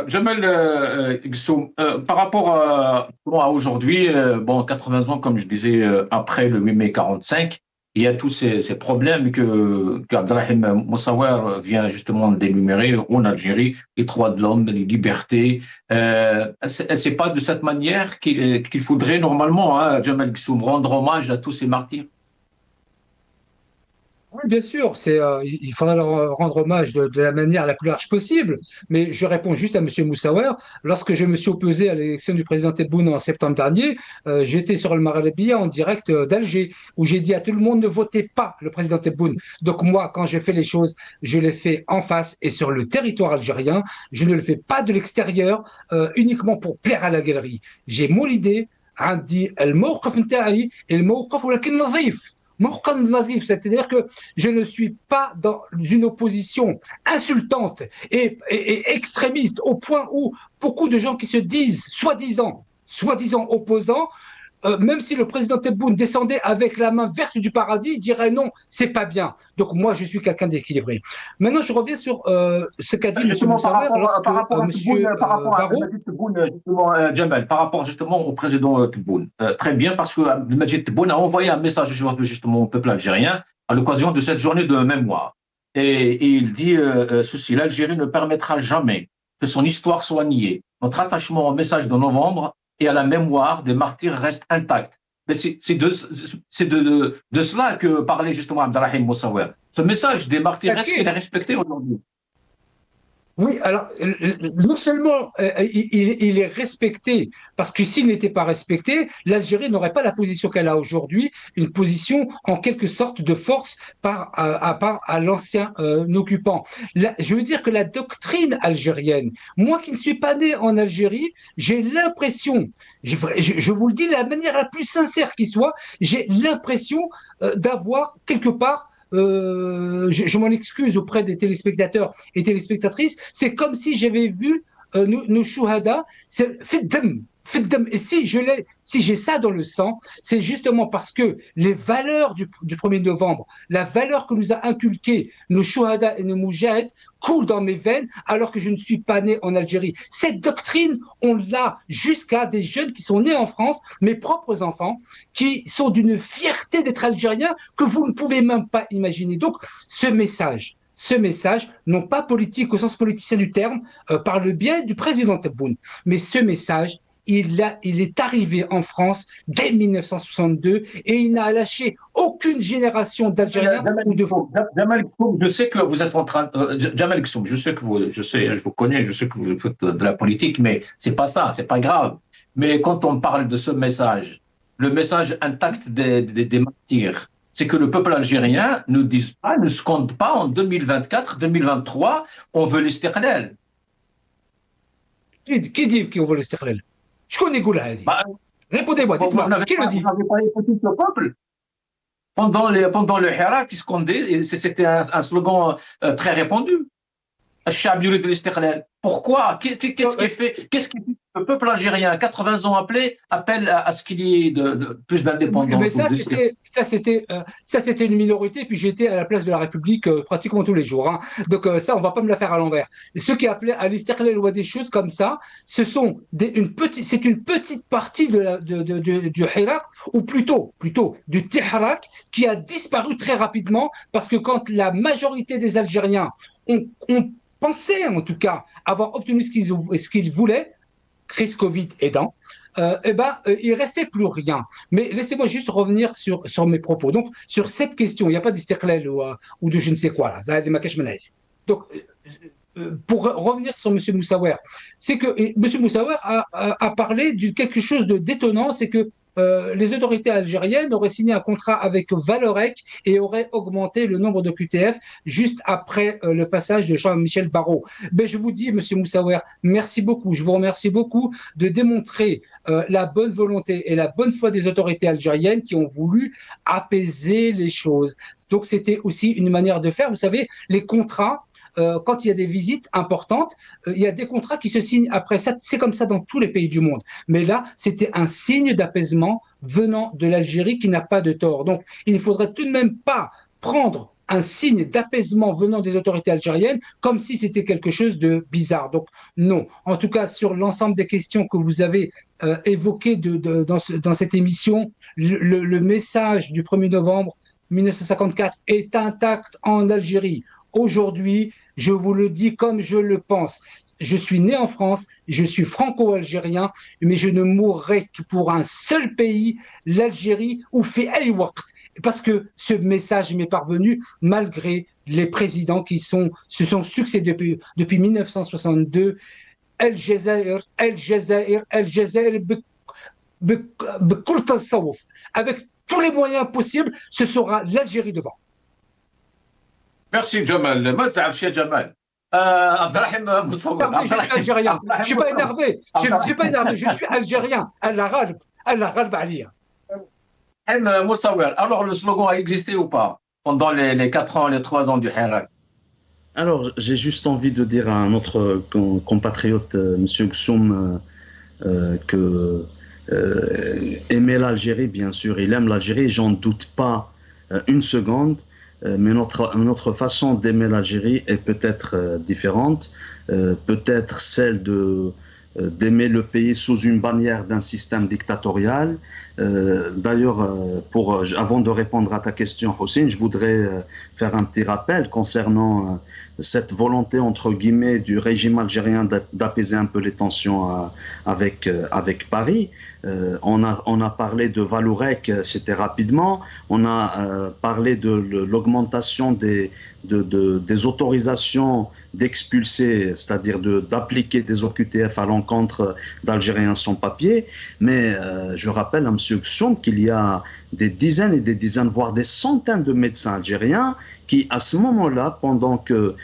Speaker 1: Jamel Gsum, par rapport à aujourd'hui, 80 ans, comme je disais, après le 8 mai 45, il y a tous ces problèmes qu'Abdelrahim Moussaouer vient justement d'énumérer en Algérie, les droits de l'homme, les libertés. C'est pas de cette manière qu'il faudrait normalement, Jamel Gsum, rendre hommage à tous ces martyrs.
Speaker 3: Oui, bien sûr, il faudra leur rendre hommage de la manière la plus large possible, mais je réponds juste à M. Moussaouer. Lorsque je me suis opposé à l'élection du président Tebboune en septembre dernier, j'étais sur le Maralabia en direct d'Alger, où j'ai dit à tout le monde ne votez pas le président Tebboune. Donc moi, quand je fais les choses, je les fais en face et sur le territoire algérien. Je ne le fais pas de l'extérieur, uniquement pour plaire à la galerie. J'ai mon idée, عندي الموقف نتاعي الموقف ولكن نظيف. C'est-à-dire que je ne suis pas dans une opposition insultante et extrémiste au point où beaucoup de gens qui se disent soi-disant opposants, même si le président Tebboune descendait avec la main verte du paradis, il dirait non, c'est pas bien. Donc moi, je suis quelqu'un d'équilibré. Maintenant, je reviens sur ce qu'a dit M. Moussaouer lorsque M. Barrot...
Speaker 1: Jamel, par rapport justement au président Tebboune. Très bien, parce que Abdelmajid Tebboune a envoyé un message aujourd'hui justement au peuple algérien à l'occasion de cette journée de mémoire. Et il dit ceci: l'Algérie ne permettra jamais que son histoire soit niée. Notre attachement au message de novembre et à la mémoire des martyrs reste intact. Mais c'est de cela que parlait justement Abdelrahim Moussaouer. Ce message des martyrs, est-ce qu'il est respecté aujourd'hui?
Speaker 3: Oui, alors non seulement il est respecté, parce que s'il n'était pas respecté, l'Algérie n'aurait pas la position qu'elle a aujourd'hui, une position en quelque sorte de force à l'ancien occupant. Je veux dire que la doctrine algérienne, moi qui ne suis pas né en Algérie, j'ai l'impression, je vous le dis de la manière la plus sincère qui soit, j'ai l'impression d'avoir quelque part, je m'en excuse auprès des téléspectateurs et téléspectatrices, c'est comme si j'avais vu nos chouhada, c'est fiddem. Et si j'ai ça dans le sang, c'est justement parce que les valeurs du 1er novembre, la valeur que nous a inculquée nos chouhada et nos moujahid coulent dans mes veines alors que je ne suis pas né en Algérie. Cette doctrine, on l'a jusqu'à des jeunes qui sont nés en France, mes propres enfants, qui sont d'une fierté d'être algériens que vous ne pouvez même pas imaginer. Donc, ce message, non pas politique au sens politicien du terme, par le biais du président Tebboune, mais ce message, il est arrivé en France dès 1962 et il n'a lâché aucune génération d'Algériens ou de...
Speaker 1: Jamel Gsum, je sais que vous êtes en train... Jamel Gsum, je vous connais, je sais que vous faites de la politique, mais c'est pas ça, c'est pas grave. Mais quand on parle de ce message, le message intact des martyrs, c'est que le peuple algérien ne scande pas en 2024, 2023, on veut l'istiqlal.
Speaker 3: Qui dit qu'on veut l'istiqlal? شكون يقولها هذه؟ Répondez-moi, dites-moi, qui le dit?
Speaker 1: Vous n'avez pas écouté le peuple pendant le Hirak qui scandait, et c'était un slogan très répandu. الشعب يريد الاستقلال. Pourquoi? Qu'est-ce qui fait que le peuple algérien, 80 ans appelle à ce qu'il y ait plus d'indépendance?
Speaker 3: Mais ça, c'était une minorité, puis j'étais à la place de la République pratiquement tous les jours. Hein. Donc ça, on va pas me la faire à l'envers. Et ceux qui appelaient à l'istiqlal ou à des choses comme ça, c'est une petite partie du Hirak, ou plutôt du Tihrak, qui a disparu très rapidement, parce que quand la majorité des Algériens ont pensé, en tout cas, avoir obtenu ce qu'ils voulaient, crise Covid aidant, il restait plus rien. Mais laissez-moi juste revenir sur mes propos. Donc, sur cette question, il n'y a pas d'istiqlal ou de je ne sais quoi. Là. Donc, pour revenir sur M. Moussaouer, c'est que M. Moussaouer a parlé de quelque chose d'étonnant, c'est que les autorités algériennes auraient signé un contrat avec Valorec et auraient augmenté le nombre de QTF juste après le passage de Jean-Michel Barrot. Mais je vous dis, M. Moussaouer, merci beaucoup. Je vous remercie beaucoup de démontrer la bonne volonté et la bonne foi des autorités algériennes qui ont voulu apaiser les choses. Donc, c'était aussi une manière de faire. Vous savez, les contrats, quand il y a des visites importantes, il y a des contrats qui se signent après ça. C'est comme ça dans tous les pays du monde. Mais là, c'était un signe d'apaisement venant de l'Algérie qui n'a pas de tort. Donc, il ne faudrait tout de même pas prendre un signe d'apaisement venant des autorités algériennes comme si c'était quelque chose de bizarre. Donc, non. En tout cas, sur l'ensemble des questions que vous avez évoquées dans cette émission, le message du 1er novembre 1954 est intact en Algérie. Aujourd'hui, je vous le dis comme je le pense. Je suis né en France, je suis franco-algérien, mais je ne mourrai que pour un seul pays, l'Algérie, ou fi ay waqt. Parce que ce message m'est parvenu malgré les présidents qui se sont succédés depuis 1962. El Jazair, بكل تصوف. Avec tous les moyens possibles, ce sera l'Algérie devant.
Speaker 1: Merci Jamal. ما تزعلش يا جمال. عبد الرحيم مصور.
Speaker 3: Je suis algérien. Je suis pas énervé. Je suis pas énervé. Je suis algérien. Allah ghalb عليا.
Speaker 1: Moussaouer, alors le slogan a existé ou pas pendant les 4 ans, les 3 ans du Hirak?
Speaker 2: Alors, j'ai juste envie de dire à un autre compatriote, M. Gsoum, que aimer l'Algérie, bien sûr, il aime l'Algérie, j'en doute pas une seconde. Mais notre façon d'aimer l'Algérie est peut-être différente, peut-être celle d'aimer le pays sous une bannière d'un système dictatorial. D'ailleurs, avant de répondre à ta question, Hossein, je voudrais faire un petit rappel concernant cette volonté, entre guillemets, du régime algérien d'apaiser un peu les tensions avec Paris. On a parlé de Valorec, c'était rapidement. On a parlé de l'augmentation des autorisations d'expulser, c'est-à-dire d'appliquer des OQTF à l'encontre d'Algériens sans papier. Mais je rappelle à M. Gsoum qu'il y a des dizaines et des dizaines, voire des centaines de médecins algériens qui, à ce moment-là,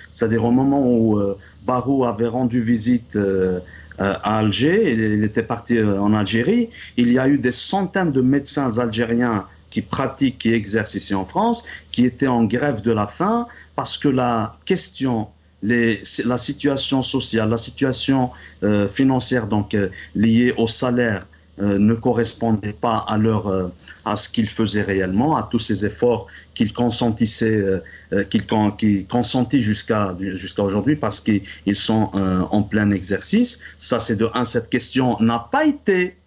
Speaker 2: c'est-à-dire au moment où Barrot avait rendu visite à Alger, il était parti en Algérie, il y a eu des centaines de médecins algériens qui pratiquent, qui exercent ici en France, qui étaient en grève de la faim parce que la situation sociale, la situation financière donc liée au salaire ne correspondait pas à ce qu'ils faisaient réellement, à tous ces efforts qu'ils consentissaient, qu'ils consentissent jusqu'à aujourd'hui parce qu'ils sont en plein exercice. Ça, c'est de un. Cette question n'a pas été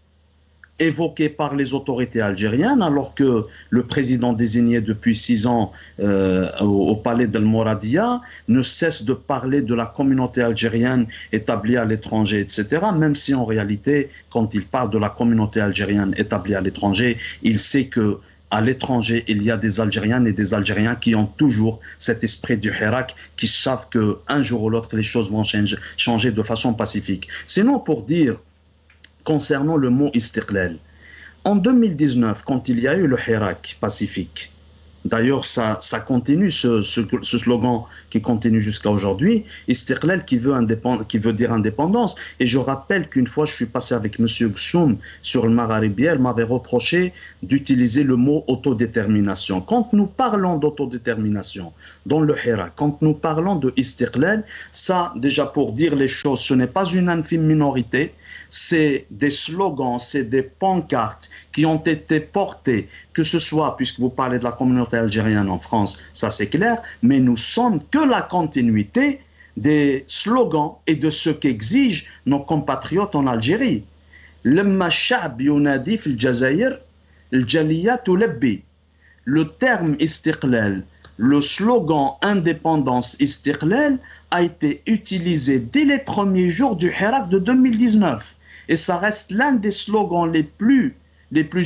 Speaker 2: évoquée par les autorités algériennes, alors que le président désigné depuis 6 ans au palais d'El Mouradia ne cesse de parler de la communauté algérienne établie à l'étranger, etc. Même si en réalité, quand il parle de la communauté algérienne établie à l'étranger, il sait que à l'étranger, il y a des Algériennes et des Algériens qui ont toujours cet esprit du Hirak, qui savent qu'un jour ou l'autre, les choses vont changer de façon pacifique. Sinon, pour dire concernant le mot istiqlal, en 2019, quand il y a eu le Hirak pacifique, D'ailleurs, ça continue, ce slogan qui continue jusqu'à aujourd'hui, Istiqlal qui veut dire indépendance. Et je rappelle qu'une fois, je suis passé avec M. Gsoum sur le Magharibiya, il m'avait reproché d'utiliser le mot autodétermination. Quand nous parlons d'autodétermination dans le Hirak, quand nous parlons de Istiqlal, ça, déjà pour dire les choses, ce n'est pas une infime minorité, c'est des slogans, c'est des pancartes qui ont été portés, que ce soit, puisque vous parlez de la communauté algérienne en France, ça c'est clair, mais nous sommes que la continuité des slogans et de ce qu'exigent nos compatriotes en Algérie. لما الشعب ينادي في الجزائر الجالية تلبي. Le terme istiqlal, le slogan indépendance istiqlal a été utilisé dès les premiers jours du Hirak de 2019 et ça reste l'un des slogans les plus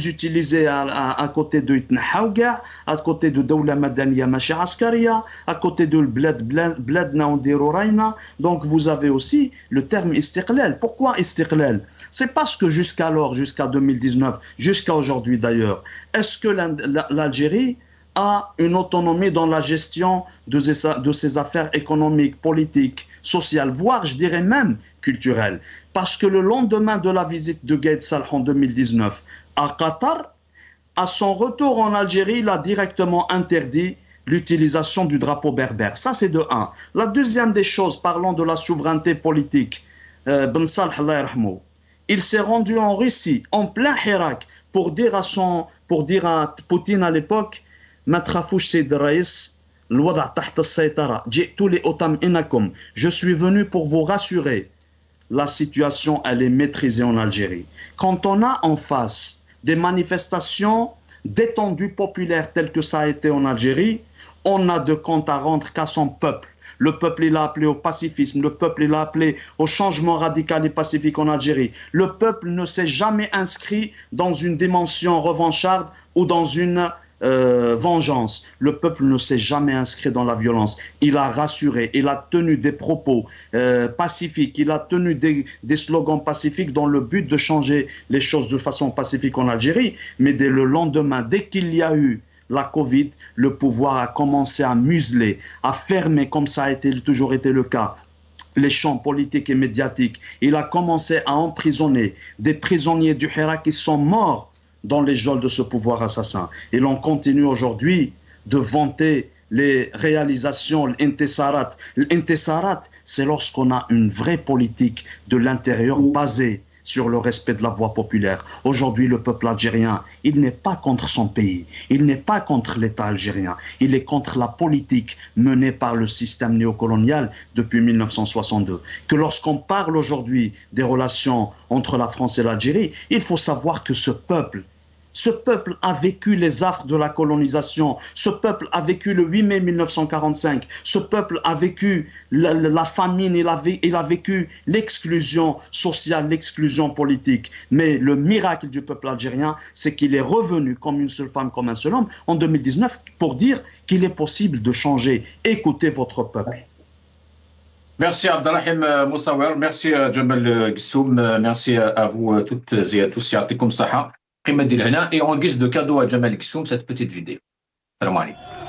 Speaker 2: utilisés à côté de Itna Hawga, à côté de Dawla Madaniya Machi Askaria, à côté de Bladna Ondiru Raina. Donc vous avez aussi le terme istiqlal. Pourquoi istiqlal? C'est parce que jusqu'alors, jusqu'à 2019, jusqu'à aujourd'hui d'ailleurs, est-ce que l'Algérie a une autonomie dans la gestion de ses affaires économiques, politiques, sociales, voire je dirais même culturelles? Parce que le lendemain de la visite de Gaïd Salah en 2019 à Qatar, à son retour en Algérie, il a directement interdit l'utilisation du drapeau berbère. Ça, c'est de un. La deuxième des choses, parlant de la souveraineté politique, Ben Salah, Allah yarhamou, il s'est rendu en Russie, en plein Hirak, pour dire à Poutine à l'époque, je suis venu pour vous rassurer. La situation, elle est maîtrisée en Algérie. Quand on a en face des manifestations d'étendue populaire telles que ça a été en Algérie, on a de compte à rendre qu'à son peuple. Le peuple, il a appelé au pacifisme. Le peuple, il a appelé au changement radical et pacifique en Algérie. Le peuple ne s'est jamais inscrit dans une dimension revancharde ou dans une vengeance. Le peuple ne s'est jamais inscrit dans la violence. Il a rassuré, il a tenu des propos pacifiques, il a tenu des slogans pacifiques dans le but de changer les choses de façon pacifique en Algérie. Mais dès le lendemain, dès qu'il y a eu la Covid, le pouvoir a commencé à museler, à fermer, comme ça a toujours été le cas, les champs politiques et médiatiques. Il a commencé à emprisonner des prisonniers du Hirak qui sont morts dans les geôles de ce pouvoir assassin. Et l'on continue aujourd'hui de vanter les réalisations, l'intessarat. L'intessarat, c'est lorsqu'on a une vraie politique de l'intérieur basée sur le respect de la voix populaire. Aujourd'hui, le peuple algérien, il n'est pas contre son pays, il n'est pas contre l'État algérien, il est contre la politique menée par le système néocolonial depuis 1962. Que lorsqu'on parle aujourd'hui des relations entre la France et l'Algérie, il faut savoir que ce peuple a vécu les affres de la colonisation, ce peuple a vécu le 8 mai 1945, ce peuple a vécu la famine, il a vécu l'exclusion sociale, l'exclusion politique. Mais le miracle du peuple algérien, c'est qu'il est revenu comme une seule femme, comme un seul homme, en 2019, pour dire qu'il est possible de changer. Écoutez votre peuple.
Speaker 1: Merci Abdelrahim Moussaouer, merci Djebel Gsoum, merci à vous toutes et à tous, ya'tikoum saha. Et en guise de cadeau à Djebel Gsoum, cette petite vidéo. Salam alaikum.